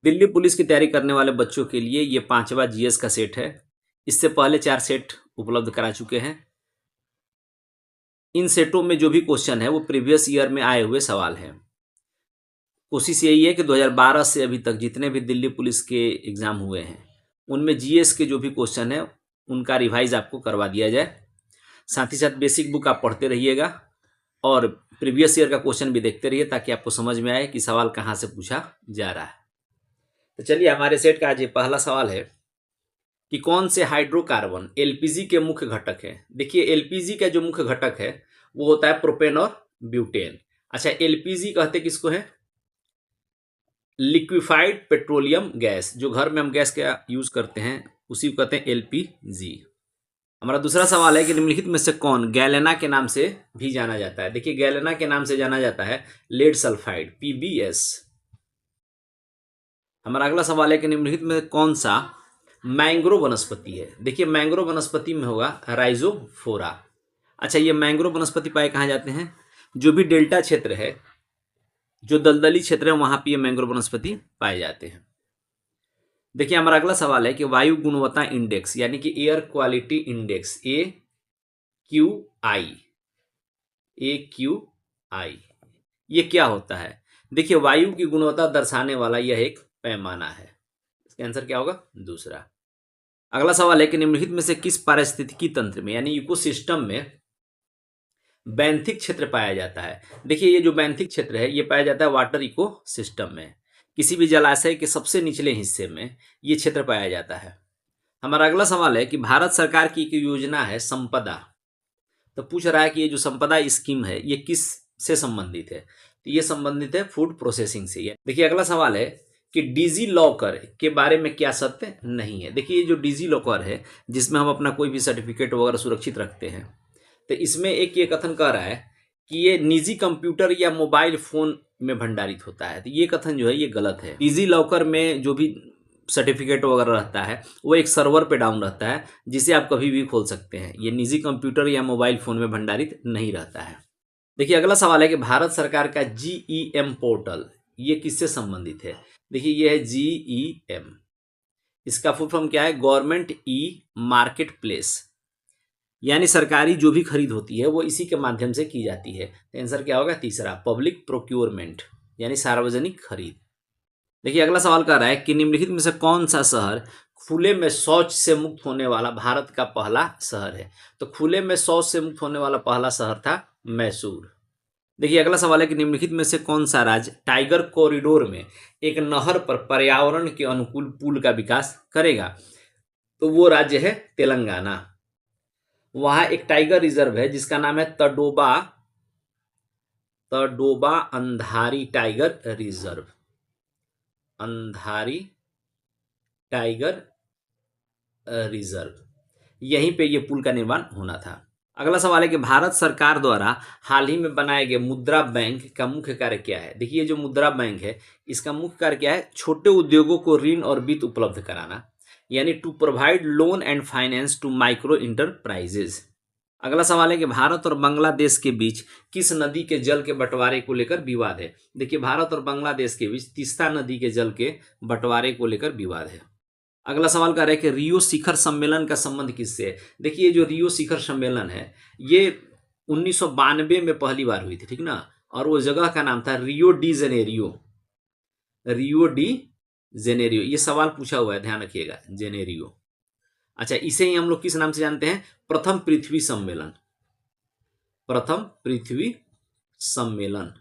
Delhi police की तैयारी करने वाले बच्चों के लिए ये 5वां जीएस का सेट है। इससे पहले 4 सेट उपलब्ध करा चुके हैं। इन सेटों में जो भी क्वेश्चन है वो प्रीवियस ईयर में आए हुए सवाल हैं। कोशिश यही है कि 2012 से अभी तक जितने भी दिल्ली पुलिस के एग्ज़ाम हुए हैं उनमें जीएस के जो भी क्वेश्चन है उनका रिवाइज आपको करवा दिया जाए। साथ ही साथ बेसिक बुक आप पढ़ते रहिएगा और प्रीवियस ईयर का क्वेश्चन भी देखते रहिए ताकि आपको समझ में आए कि सवाल कहाँ से पूछा जा रहा है। तो चलिए हमारे सेट का आज ये पहला सवाल है कि कौन से हाइड्रोकार्बन एलपीजी के मुख्य घटक है। देखिए एलपीजी का जो मुख्य घटक है वो होता है प्रोपेन और ब्यूटेन। अच्छा, एलपीजी कहते किसको है? Liquefied petroleum gas. जो घर में हम गैस का यूज करते हैं उसी को कहते हैं एलपीजी। हमारा दूसरा सवाल है कि निम्नलिखित में से कौन गैलेना के नाम से भी जाना जाता है। देखिए गैलेना के नाम से जाना जाता है लेड सल्फाइड पीबीएस। हमारा अगला सवाल है कि निम्नलिखित में कौन सा मैंग्रोव वनस्पति है। देखिए मैंग्रोव वनस्पति में होगा राइजोफोरा। अच्छा, ये मैंग्रोव वनस्पति पाए कहाँ जाते हैं? जो भी डेल्टा क्षेत्र है, जो दलदली क्षेत्र है, वहां पर ये मैंग्रोव वनस्पति पाए जाते हैं। देखिए हमारा अगला सवाल है कि वायु गुणवत्ता इंडेक्स यानी कि एयर क्वालिटी इंडेक्स AQI ये क्या होता है? देखिए वायु की गुणवत्ता दर्शाने वाला यह एक पैमाना है। इसका आंसर क्या होगा? दूसरा। अगला सवाल है कि निम्नलिखित में से किस पारिस्थितिकी तंत्र में यानी इकोसिस्टम में बैंथिक क्षेत्र पाया जाता है। देखिए ये जो बैंथिक क्षेत्र है ये पाया जाता है वाटर इको सिस्टम में। किसी भी जलाशय के सबसे निचले हिस्से में ये क्षेत्र पाया जाता है। हमारा अगला सवाल है कि भारत सरकार की एक योजना है संपदा। तो पूछ रहा है कि ये जो संपदा स्कीम है ये किस से संबंधित है? तो ये संबंधित है फूड प्रोसेसिंग से। देखिए अगला सवाल है कि डिजी लॉकर के बारे में क्या सत्य नहीं है। देखिए ये जो डिजी लॉकर है जिसमें हम अपना कोई भी सर्टिफिकेट वगैरह सुरक्षित रखते हैं, तो इसमें एक ये कथन कह रहा है कि ये निजी कंप्यूटर या मोबाइल फोन में भंडारित होता है। तो ये कथन जो है ये गलत है। डिजी लॉकर में जो भी सर्टिफिकेट वगैरह रहता है वो एक सर्वर पे डाउन रहता है जिसे आप कभी भी खोल सकते हैं। ये निजी कंप्यूटर या मोबाइल फोन में भंडारित नहीं रहता है। देखिए अगला सवाल है कि भारत सरकार का GEM पोर्टल ये किससे संबंधित है। देखिए ये है GEM, इसका फुल फॉर्म क्या है? गवर्नमेंट ई मार्केट प्लेस, यानी सरकारी जो भी खरीद होती है वो इसी के माध्यम से की जाती है। तो आंसर क्या होगा? तीसरा, पब्लिक प्रोक्योरमेंट यानी सार्वजनिक खरीद। देखिए अगला सवाल कर रहा है कि निम्नलिखित में से कौन सा शहर खुले में शौच से मुक्त होने वाला भारत का पहला शहर है। तो खुले में शौच से मुक्त होने वाला पहला शहर था मैसूर। देखिए अगला सवाल है कि निम्नलिखित में से कौन सा राज्य टाइगर कॉरिडोर में एक नहर पर पर्यावरण के अनुकूल पुल का विकास करेगा। तो वो राज्य है तेलंगाना। वहां एक टाइगर रिजर्व है जिसका नाम है Tadoba Andhari tiger reserve. Andhari tiger reserve, यहीं पे ये पुल का निर्माण होना था। अगला सवाल है कि भारत सरकार द्वारा हाल ही में बनाए गए मुद्रा बैंक का मुख्य कार्य क्या है। देखिए जो मुद्रा बैंक है इसका मुख्य कार्य क्या है? छोटे उद्योगों को ऋण और वित्त उपलब्ध कराना, यानी to provide loan and finance to micro enterprises. अगला सवाल है कि भारत और बांग्लादेश के बीच किस नदी के जल के बंटवारे को लेकर विवाद है। देखिए भारत और बांग्लादेश के बीच तीस्ता नदी के जल के बंटवारे को लेकर विवाद है। अगला सवाल कर रहा है कि रियो शिखर सम्मेलन का संबंध किससे है। देखिए जो रियो शिखर सम्मेलन है ये 1992 में पहली बार हुई थी, ठीक ना, और वो जगह का नाम था Rio de Janeiro. Rio de Janeiro, ये सवाल पूछा हुआ है, ध्यान रखिएगा, जेनेरियो। अच्छा, इसे ही हम लोग किस नाम से जानते हैं? प्रथम पृथ्वी सम्मेलन। प्रथम पृथ्वी सम्मेलन।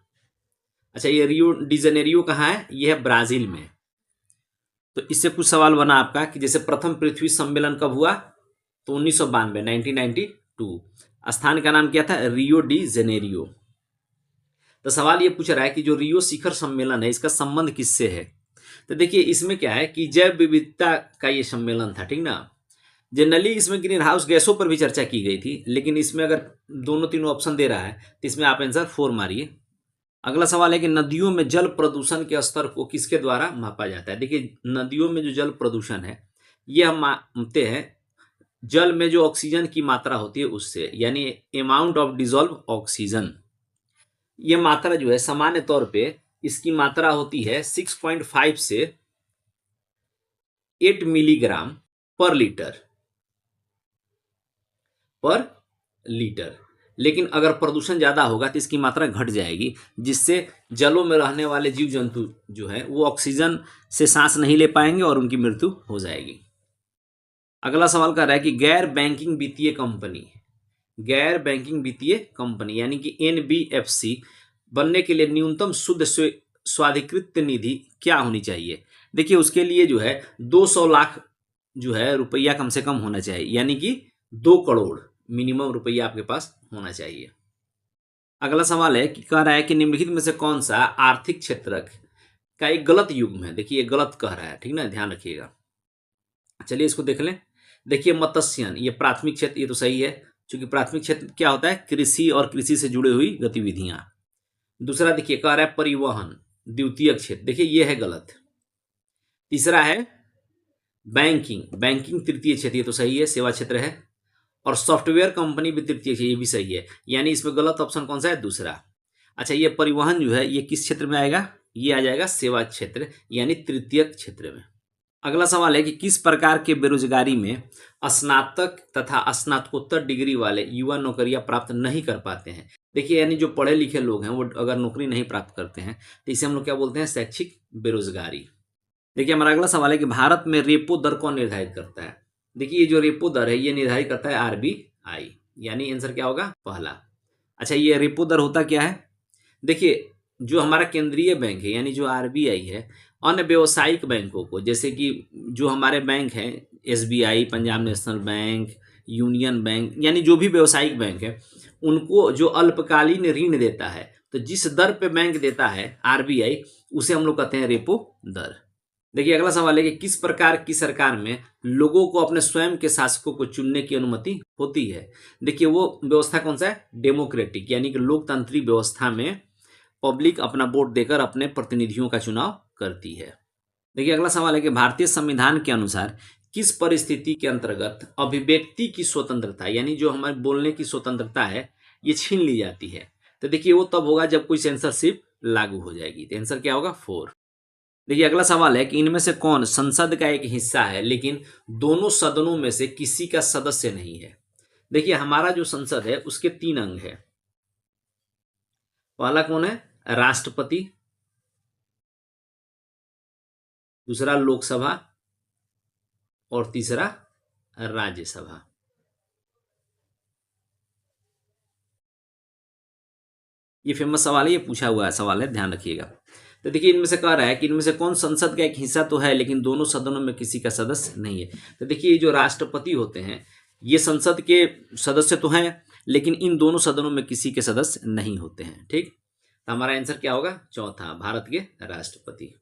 अच्छा, ये रियो डी जेनेरियो कहाँ है? यह है ब्राजील में। तो इससे कुछ सवाल बना आपका कि जैसे प्रथम पृथ्वी सम्मेलन कब हुआ? तो 1992, 1992। स्थान का नाम क्या था? Rio de Janeiro. तो सवाल ये पूछ रहा है कि जो रियो शिखर सम्मेलन है इसका संबंध किससे है। तो देखिए इसमें क्या है कि जैव विविधता का ये सम्मेलन था, ठीक ना। जनरली इसमें ग्रीन हाउस गैसों पर भी चर्चा की गई थी, लेकिन इसमें अगर दोनों तीनों ऑप्शन दे रहा है तो इसमें आप आंसर 4 मारिए। अगला सवाल है कि नदियों में जल प्रदूषण के स्तर को किसके द्वारा मापा जाता है। देखिए नदियों में जो जल प्रदूषण है ये हम मापते हैं जल में जो ऑक्सीजन की मात्रा होती है उससे, यानी अमाउंट ऑफ डिजॉल्व ऑक्सीजन। ये मात्रा जो है सामान्य तौर पे इसकी मात्रा होती है 6.5 से 8 मिलीग्राम पर लीटर। लेकिन अगर प्रदूषण ज़्यादा होगा तो इसकी मात्रा घट जाएगी, जिससे जलों में रहने वाले जीव जंतु जो है वो ऑक्सीजन से सांस नहीं ले पाएंगे और उनकी मृत्यु हो जाएगी। अगला सवाल कर रहा है कि गैर बैंकिंग वित्तीय कंपनी यानी कि एनबीएफसी बनने के लिए न्यूनतम शुद्ध स्वाधिकृत निधि क्या होनी चाहिए। देखिए उसके लिए जो है 200 लाख जो है रुपया कम से कम होना चाहिए, यानी कि 2 करोड़ मिनिमम रुपया आपके पास होना चाहिए। अगला सवाल है कि कह रहा है कि निम्नलिखित में से कौन सा आर्थिक क्षेत्र का एक गलत युग्म है। देखिए ये गलत कह रहा है, ठीक ना, ध्यान रखिएगा। चलिए इसको देख लें। देखिए मत्स्यन ये प्राथमिक क्षेत्र, ये तो सही है, क्योंकि प्राथमिक क्षेत्र क्या होता है, कृषि और कृषि से जुड़ी हुई गतिविधियां। दूसरा देखिए कह रहा है परिवहन द्वितीयक क्षेत्र, देखिए ये है गलत। तीसरा है बैंकिंग तृतीय क्षेत्र, ये तो सही है, सेवा क्षेत्र है। और सॉफ्टवेयर कंपनी भी तृतीय क्षेत्र, ये भी सही है, यानी इसमें गलत ऑप्शन कौन सा है, दूसरा। अच्छा ये परिवहन जो है ये किस क्षेत्र में आएगा, ये आ जाएगा सेवा क्षेत्र यानी तृतीयक क्षेत्र में। अगला सवाल है कि किस प्रकार के बेरोजगारी में स्नातक तथा स्नातकोत्तर डिग्री वाले युवा नौकरियां प्राप्त नहीं कर पाते हैं। देखिए यानी जो पढ़े लिखे लोग हैं वो अगर नौकरी नहीं प्राप्त करते हैं तो इसे हम लोग क्या बोलते हैं, शैक्षिक बेरोजगारी। देखिए हमारा अगला सवाल है कि भारत में रेपो दर कौन निर्धारित करता है। देखिए ये जो रेपो दर है ये निर्धारित करता है आरबीआई, यानी आंसर क्या होगा, पहला। अच्छा ये रेपो दर होता क्या है, देखिए जो हमारा केंद्रीय बैंक है यानी जो आरबीआई है, अन्य व्यावसायिक बैंकों को, जैसे कि जो हमारे बैंक हैं SBI, Punjab national bank, union bank, यानी जो भी व्यावसायिक बैंक है उनको जो अल्पकालीन ऋण देता है, तो जिस दर पे बैंक देता है आरबीआई उसे हम लोग कहते हैं रेपो दर। देखिए अगला सवाल है कि किस प्रकार की सरकार में लोगों को अपने स्वयं के शासकों को चुनने की अनुमति होती है। देखिए वो व्यवस्था कौन सा है, डेमोक्रेटिक, यानी कि लोकतांत्रिक व्यवस्था में पब्लिक अपना वोट देकर अपने प्रतिनिधियों का चुनाव करती है। देखिए अगला सवाल है कि भारतीय संविधान के अनुसार किस परिस्थिति के अंतर्गत अभिव्यक्ति की स्वतंत्रता यानी जो हमारे बोलने की स्वतंत्रता है ये छीन ली जाती है। तो देखिए वो तब होगा जब कोई सेंसरशिप लागू हो जाएगी। तो आंसर क्या होगा, 4। देखिए अगला सवाल है कि इनमें से कौन संसद का एक हिस्सा है लेकिन दोनों सदनों में से किसी का सदस्य नहीं है। देखिए हमारा जो संसद है उसके 3 अंग है। पहला कौन है, राष्ट्रपति, दूसरा लोकसभा और तीसरा राज्यसभा। ये फेमस सवाल है, ये पूछा हुआ सवाल है, ध्यान रखिएगा। तो देखिए इनमें से कह रहा है कि इनमें से कौन संसद का एक हिस्सा तो है लेकिन दोनों सदनों में किसी का सदस्य नहीं है। तो देखिए ये जो राष्ट्रपति होते हैं ये संसद के सदस्य तो हैं लेकिन इन दोनों सदनों में किसी के सदस्य नहीं होते हैं। ठीक, तो हमारा आंसर क्या होगा, चौथा, भारत के राष्ट्रपति।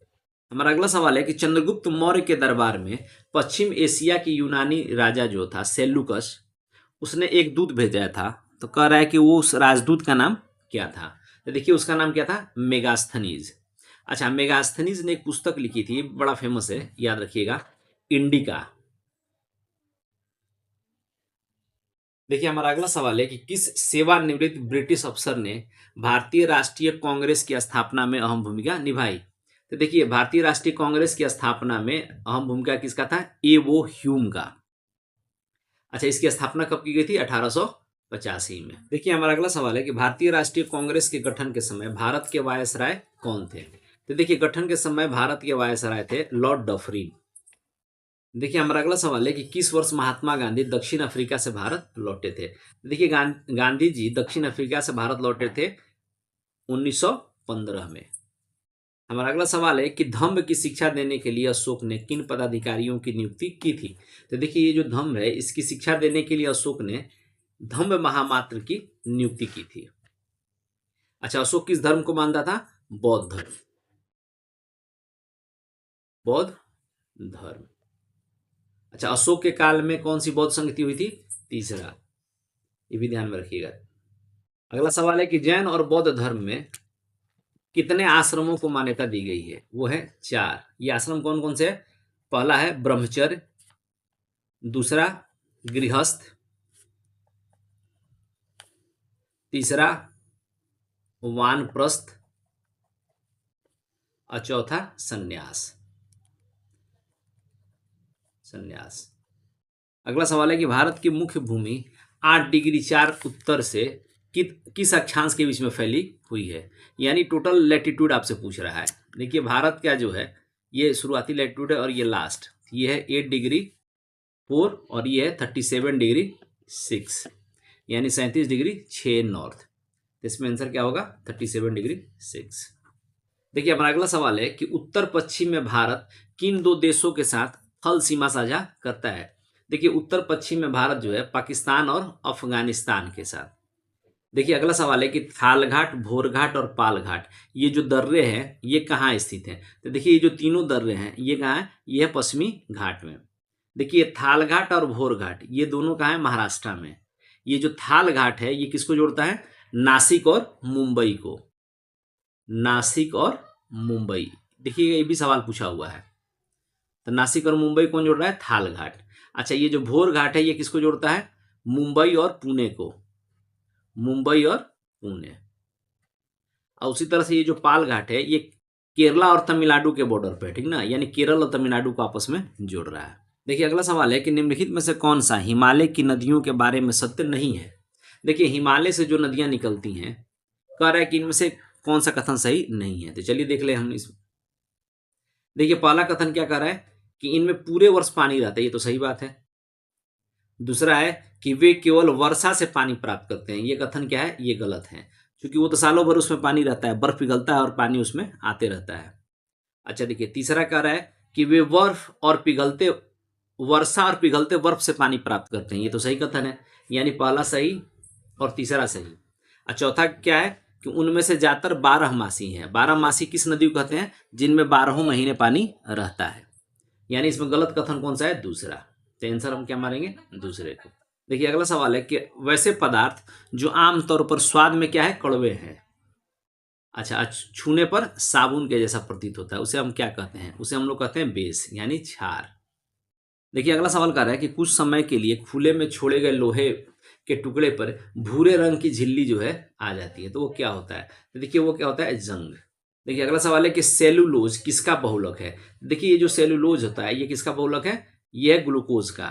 हमारा अगला सवाल है कि चंद्रगुप्त मौर्य के दरबार में पश्चिम एशिया की यूनानी राजा जो था सेल्युकस, उसने एक दूत भेजा था। तो कह रहा है कि वो उस राजदूत का नाम क्या था। तो देखिए उसका नाम क्या था, मेगास्थनीज। अच्छा मेगास्थनीज ने एक पुस्तक लिखी थी, बड़ा फेमस है, याद रखिएगा, इंडिका। देखिए हमारा अगला सवाल है कि किस सेवानिवृत्त ब्रिटिश अफसर ने भारतीय राष्ट्रीय कांग्रेस की स्थापना में अहम भूमिका निभाई। तो देखिए भारतीय राष्ट्रीय कांग्रेस की स्थापना में अहम भूमिका किसका था, एवो ह्यूम का। अच्छा इसकी स्थापना कब की गई थी, 1885 में। देखिए हमारा अगला सवाल है कि भारतीय राष्ट्रीय कांग्रेस के गठन के समय भारत के वायसराय कौन थे। तो देखिए गठन के समय भारत के वायसराय थे लॉर्ड डफरिन। देखिए हमारा अगला सवाल है कि किस वर्ष महात्मा गांधी दक्षिण अफ्रीका से भारत लौटे थे। देखिए गांधी जी दक्षिण अफ्रीका से भारत लौटे थे 1915 में। हमारा अगला सवाल है कि धम्म की शिक्षा देने के लिए अशोक ने किन पदाधिकारियों की नियुक्ति की थी। तो देखिए ये जो धम्म है इसकी शिक्षा देने के लिए अशोक ने धम्म महामात्र की नियुक्ति की थी। अच्छा अशोक किस धर्म को मानता था, बौद्ध धर्म, बौद्ध धर्म। अच्छा अशोक के काल में कौन सी बौद्ध संगति हुई थी, तीसरा, ये भी ध्यान में रखिएगा। अगला सवाल है कि जैन और बौद्ध धर्म में कितने आश्रमों को मान्यता दी गई है, वो है 4। ये आश्रम कौन कौन से है, पहला है ब्रह्मचर्य, दूसरा गृहस्थ, तीसरा वानप्रस्थ और चौथा संन्यास। संन्यास। अगला सवाल है कि भारत की मुख्य भूमि 8 डिग्री 4 उत्तर से किस अक्षांश के बीच में फैली हुई है, यानी टोटल लैटिट्यूड आपसे पूछ रहा है। देखिए भारत का जो है ये शुरुआती लैटिट्यूड है और ये लास्ट, ये है 8 डिग्री 4 और ये है 37 डिग्री 6, यानी 37 डिग्री 6 नॉर्थ। तो इसमें आंसर क्या होगा 37 डिग्री 6। देखिए हमारा अगला सवाल है कि उत्तर पश्चिम में भारत किन दो देशों के साथ थल सीमा साझा करता है। देखिए उत्तर पश्चिम में भारत जो है पाकिस्तान और अफगानिस्तान के साथ। देखिए अगला सवाल है कि थालघाट, भोरघाट और पालघाट ये जो दर्रे हैं ये कहाँ स्थित हैं। तो देखिए ये जो तीनों दर्रे हैं ये कहाँ है, ये है पश्चिमी घाट में। देखिए थालघाट और भोरघाट ये दोनों कहाँ है, महाराष्ट्र में। ये जो थालघाट है ये किसको जोड़ता है, नासिक और मुंबई को, नासिक और मुंबई। देखिए ये भी सवाल पूछा हुआ है, तो नासिक और मुंबई कौन जोड़ रहा है, थालघाट। अच्छा ये जो भोर घाट है ये किसको जोड़ता है, मुंबई और पुणे को, मुंबई और पुणे। और उसी तरह से ये जो पाल घाट है ये केरला और तमिलनाडु के बॉर्डर पे, ठीक ना, यानी केरल और तमिलनाडु को आपस में जोड़ रहा है। देखिए अगला सवाल है कि निम्नलिखित में से कौन सा हिमालय की नदियों के बारे में सत्य नहीं है। देखिए हिमालय से जो नदियां निकलती हैं, कह रहा है कि इनमें से कौन सा कथन सही नहीं है। तो चलिए देख ले हम इस। देखिए पहला कथन क्या कह रहा है कि इनमें पूरे वर्ष पानी रहता है, ये तो सही बात है। दूसरा है कि वे केवल वर्षा से पानी प्राप्त करते हैं, ये कथन क्या है, ये गलत है, क्योंकि वो तो सालों भर उसमें पानी रहता है, बर्फ पिघलता है और पानी उसमें आते रहता है। अच्छा देखिए तीसरा कह रहा है कि वे वर्षा और पिघलते बर्फ से पानी प्राप्त करते हैं, ये तो सही कथन है, यानी पहला सही और तीसरा सही। और चौथा क्या है कि उनमें से ज्यादातर 12 मासी हैं। 12 मासी किस नदी को कहते हैं, जिनमें 12 महीने पानी रहता है, यानी इसमें गलत कथन कौन सा है, दूसरा। तो आंसर हम क्या मारेंगे, दूसरे को। देखिए अगला सवाल है कि वैसे पदार्थ जो आमतौर पर स्वाद में क्या है, कड़वे हैं। अच्छा छूने पर साबुन के जैसा प्रतीत होता है, उसे हम क्या कहते हैं, उसे हम लोग कहते हैं बेस, यानी क्षार। देखिए अगला सवाल कर रहा है कि कुछ समय के लिए खुले में छोड़े गए लोहे के टुकड़े पर भूरे रंग की झिल्ली जो है आ जाती है, तो वो क्या होता है। तो देखिए वो क्या होता है, जंग। देखिए अगला सवाल है कि सेलुलोज किसका बहुलक है। देखिए ये जो सेलुलोज होता है ये किसका बहुलक है, ये है ग्लूकोज का।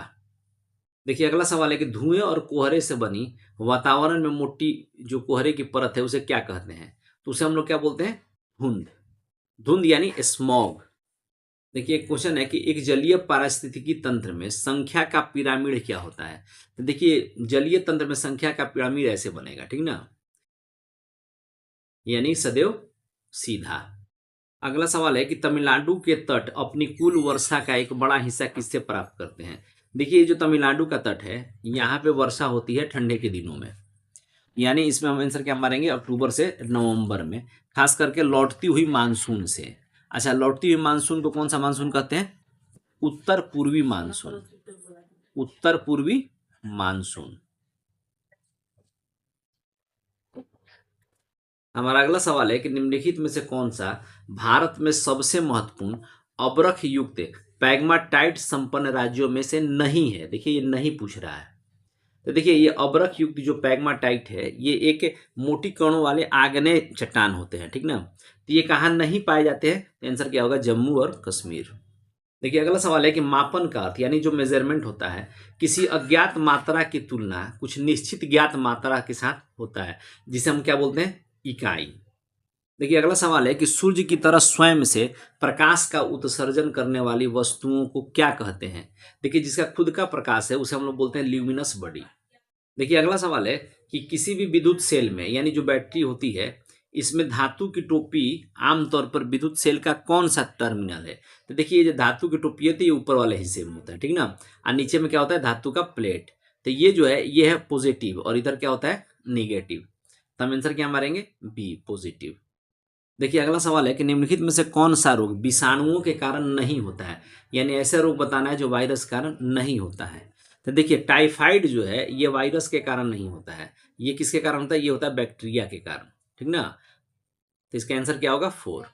देखिए अगला सवाल है कि धुएं और कोहरे से बनी वातावरण में मोटी जो कोहरे की परत है उसे क्या कहते हैं। तो उसे हम लोग क्या बोलते हैं, धुंध। धुंध यानी स्मॉग। देखिए एक क्वेश्चन है कि एक जलीय पारिस्थितिकी तंत्र में संख्या का पिरामिड क्या होता है। तो देखिए जलीय तंत्र में संख्या का पिरामिड ऐसे बनेगा, ठीक ना, यानी सदैव सीधा। अगला सवाल है कि तमिलनाडु के तट अपनी कुल वर्षा का एक बड़ा हिस्सा किससे प्राप्त करते हैं। देखिए जो तमिलनाडु का तट है यहाँ पे वर्षा होती है ठंडे के दिनों में, यानी इसमें हम आंसर क्या मारेंगे, अक्टूबर से नवंबर में, खास करके लौटती हुई मानसून से। अच्छा लौटती हुई मानसून को कौन सा मानसून कहते हैं, उत्तर पूर्वी मानसून, उत्तर पूर्वी मानसून। हमारा अगला सवाल है कि निम्नलिखित में से कौन सा भारत में सबसे महत्वपूर्ण अवरख युक्त पैग्माटाइट संपन्न राज्यों में से नहीं है। देखिए ये नहीं पूछ रहा है। तो देखिए ये अवरख युक्त जो पैग्माटाइट है ये एक मोटी कणों वाले आग्नेय चट्टान होते हैं, ठीक ना, तो ये कहाँ नहीं पाए जाते हैं। तो आंसर क्या होगा, जम्मू और कश्मीर। देखिए अगला सवाल है कि मापन का अर्थ यानी जो मेजरमेंट होता है किसी अज्ञात मात्रा की तुलना कुछ निश्चित ज्ञात मात्रा के साथ होता है, जिसे हम क्या बोलते हैं, इकाई। देखिए अगला सवाल है कि सूर्य की तरह स्वयं से प्रकाश का उत्सर्जन करने वाली वस्तुओं को क्या कहते हैं। देखिए जिसका खुद का प्रकाश है उसे हम लोग बोलते हैं ल्यूमिनस बॉडी। देखिए अगला सवाल है कि किसी भी विद्युत सेल में यानी जो बैटरी होती है इसमें धातु की टोपी आमतौर पर विद्युत सेल का कौन सा टर्मिनल है। तो देखिए ये जो धातु की टोपी है तो ये ऊपर वाले हिस्से में होता है, ठीक ना, और नीचे में क्या होता है, धातु का प्लेट। तो ये जो है ये है पॉजिटिव और इधर क्या होता है, निगेटिव। तो हम आंसर क्या मारेंगे, बी, पॉजिटिव। देखिए अगला सवाल है कि निम्नलिखित में से कौन सा रोग विषाणुओं के कारण नहीं होता है, यानी ऐसा रोग बताना है जो वायरस के कारण नहीं होता है। तो देखिए टाइफाइड जो है ये वायरस के कारण नहीं होता है, ये किसके कारण होता है, ये होता है बैक्टीरिया के कारण, ठीक ना। तो इसका आंसर क्या होगा, 4।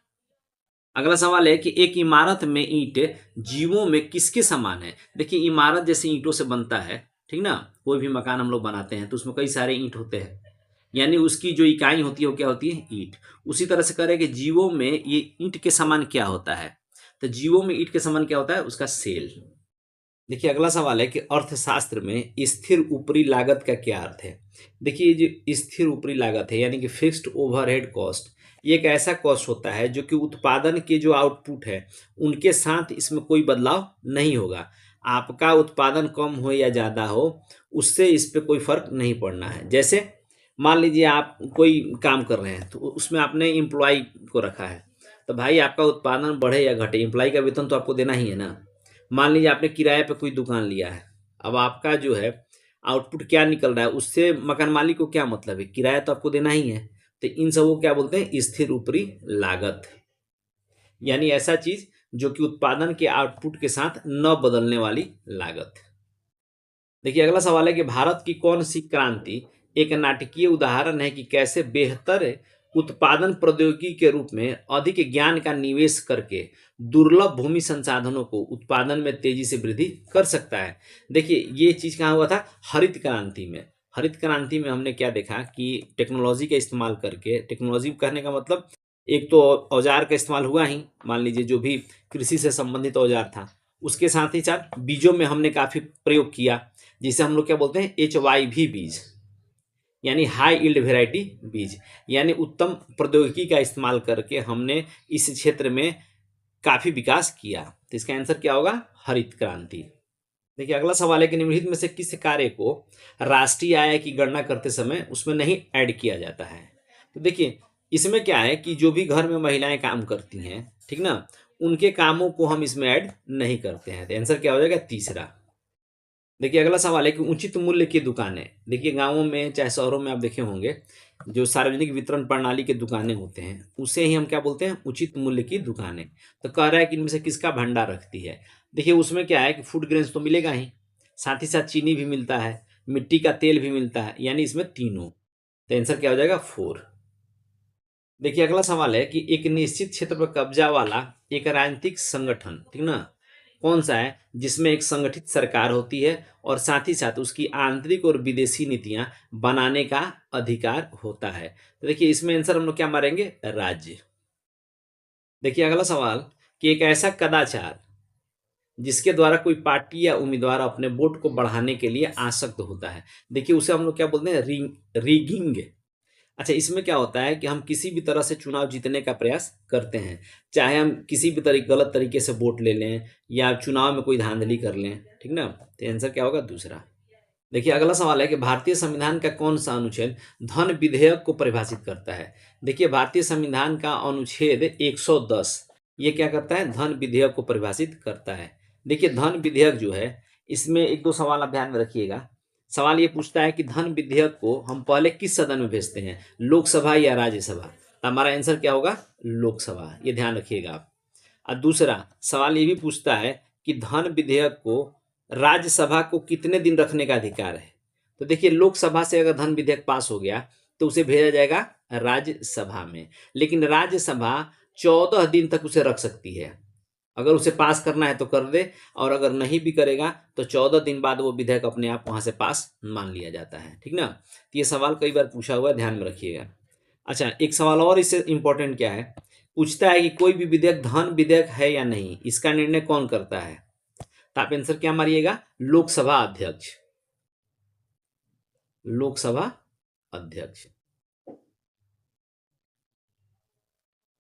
अगला सवाल है कि एक इमारत में ईंट जीवों में किसके समान है। देखिए इमारत जैसे ईंटों से बनता है, ठीक ना, कोई भी मकान हम लोग बनाते हैं तो उसमें कई सारे ईंट होते हैं, यानी उसकी जो इकाई होती है वो क्या होती है, ईंट। उसी तरह से करें कि जीवों में ये ईंट के समान क्या होता है। तो जीवों में ईंट के समान क्या होता है, उसका सेल। देखिए अगला सवाल है कि अर्थशास्त्र में स्थिर ऊपरी लागत का क्या अर्थ है। देखिए ये जो स्थिर ऊपरी लागत है यानी कि फिक्स्ड ओवरहेड कॉस्ट, ये एक ऐसा कॉस्ट होता है जो कि उत्पादन के जो आउटपुट है उनके साथ इसमें कोई बदलाव नहीं होगा। आपका उत्पादन कम हो या ज़्यादा हो उससे इस पे कोई फर्क नहीं पड़ना है। जैसे मान लीजिए आप कोई काम कर रहे हैं तो उसमें आपने एम्प्लॉय को रखा है, तो भाई आपका उत्पादन बढ़े या घटे एम्प्लॉय का वेतन तो आपको देना ही है ना। मान लीजिए आपने किराए पे कोई दुकान लिया है, अब आपका जो है आउटपुट क्या निकल रहा है उससे मकान मालिक को क्या मतलब है, किराया तो आपको देना ही है। तो इन सबको क्या बोलते हैं, स्थिर ऊपरी लागत, यानी ऐसा चीज जो कि उत्पादन के आउटपुट के साथ न बदलने वाली लागत। देखिए अगला सवाल है कि भारत की कौन सी क्रांति एक नाटकीय उदाहरण है कि कैसे बेहतर उत्पादन प्रौद्योगिकी के रूप में अधिक ज्ञान का निवेश करके दुर्लभ भूमि संसाधनों को उत्पादन में तेजी से वृद्धि कर सकता है। देखिए ये चीज कहाँ हुआ था, हरित क्रांति में। हरित क्रांति में हमने क्या देखा कि टेक्नोलॉजी का इस्तेमाल करके, टेक्नोलॉजी कहने का मतलब एक तो औजार का इस्तेमाल हुआ ही, मान लीजिए जो भी कृषि से संबंधित औजार था, उसके साथ ही साथ बीजों में हमने काफी प्रयोग किया, जिसे हम लोग क्या बोलते हैं HYV बीज, यानी हाई यील्ड वेराइटी बीज, यानी उत्तम प्रौद्योगिकी का इस्तेमाल करके हमने इस क्षेत्र में काफी विकास किया। तो इसका आंसर क्या होगा, हरित क्रांति। देखिए अगला सवाल है कि निम्नलिखित में से किस कार्य को राष्ट्रीय आय की गणना करते समय उसमें नहीं ऐड किया जाता है। तो देखिए इसमें क्या है कि जो भी घर में महिलाएं काम करती हैं, ठीक ना, उनके कामों को हम इसमें ऐड नहीं करते हैं। तो आंसर क्या हो जाएगा, तीसरा। देखिए अगला सवाल है कि उचित मूल्य की दुकानें, देखिए गांवों में चाहे शहरों में आप देखे होंगे जो सार्वजनिक वितरण प्रणाली के दुकानें होते हैं उसे ही हम क्या बोलते हैं, उचित मूल्य की दुकानें। तो कह रहा है कि इनमें से किसका भंडार रखती है। देखिए उसमें क्या है कि फूड ग्रेन्स तो मिलेगा ही, साथ ही साथ चीनी भी मिलता है, मिट्टी का तेल भी मिलता है, यानी इसमें तीनों। तो आंसर क्या हो जाएगा, 4। देखिए अगला सवाल है कि एक निश्चित क्षेत्र पर कब्जा वाला एक राजनीतिक संगठन, ठीक ना, कौन सा है जिसमें एक संगठित सरकार होती है और साथ ही साथ उसकी आंतरिक और विदेशी नीतियां बनाने का अधिकार होता है। तो देखिए इसमें आंसर हम लोग क्या मारेंगे, राज्य। देखिए अगला सवाल कि एक ऐसा कदाचार जिसके द्वारा कोई पार्टी या उम्मीदवार अपने वोट को बढ़ाने के लिए आसक्त होता है, देखिए उसे हम लोग क्या बोलते हैं, रिगिंग। अच्छा इसमें क्या होता है कि हम किसी भी तरह से चुनाव जीतने का प्रयास करते हैं, चाहे हम किसी भी गलत तरीके से वोट ले लें या चुनाव में कोई धांधली कर लें, ठीक ना। तो आंसर क्या होगा, दूसरा। देखिए अगला सवाल है कि भारतीय संविधान का कौन सा अनुच्छेद धन विधेयक को परिभाषित करता है। देखिए भारतीय संविधान का अनुच्छेद 110 ये क्या करता है, धन विधेयक को परिभाषित करता है। देखिए धन विधेयक जो है इसमें एक दो सवाल आप ध्यान में रखिएगा। सवाल ये पूछता है कि धन विधेयक को हम पहले किस सदन में भेजते हैं, लोकसभा या राज्यसभा। तो हमारा आंसर क्या होगा, लोकसभा, ये ध्यान रखिएगा आप। और दूसरा सवाल ये भी पूछता है कि धन विधेयक को राज्यसभा को कितने दिन रखने का अधिकार है। तो देखिए लोकसभा से अगर धन विधेयक पास हो गया तो उसे भेजा जाएगा राज्यसभा में, लेकिन राज्यसभा 14 दिन तक उसे रख सकती है। अगर उसे पास करना है तो कर दे, और अगर नहीं भी करेगा तो 14 दिन बाद वो विधेयक अपने आप वहां से पास मान लिया जाता है, ठीक ना। तो ये सवाल कई बार पूछा हुआ है, ध्यान में रखिएगा। अच्छा एक सवाल और इससे इंपॉर्टेंट क्या है, पूछता है कि कोई भी विधेयक धन विधेयक है या नहीं, इसका निर्णय कौन करता है। तो आप आंसर क्या मारिएगा, लोकसभा अध्यक्ष, लोकसभा अध्यक्ष।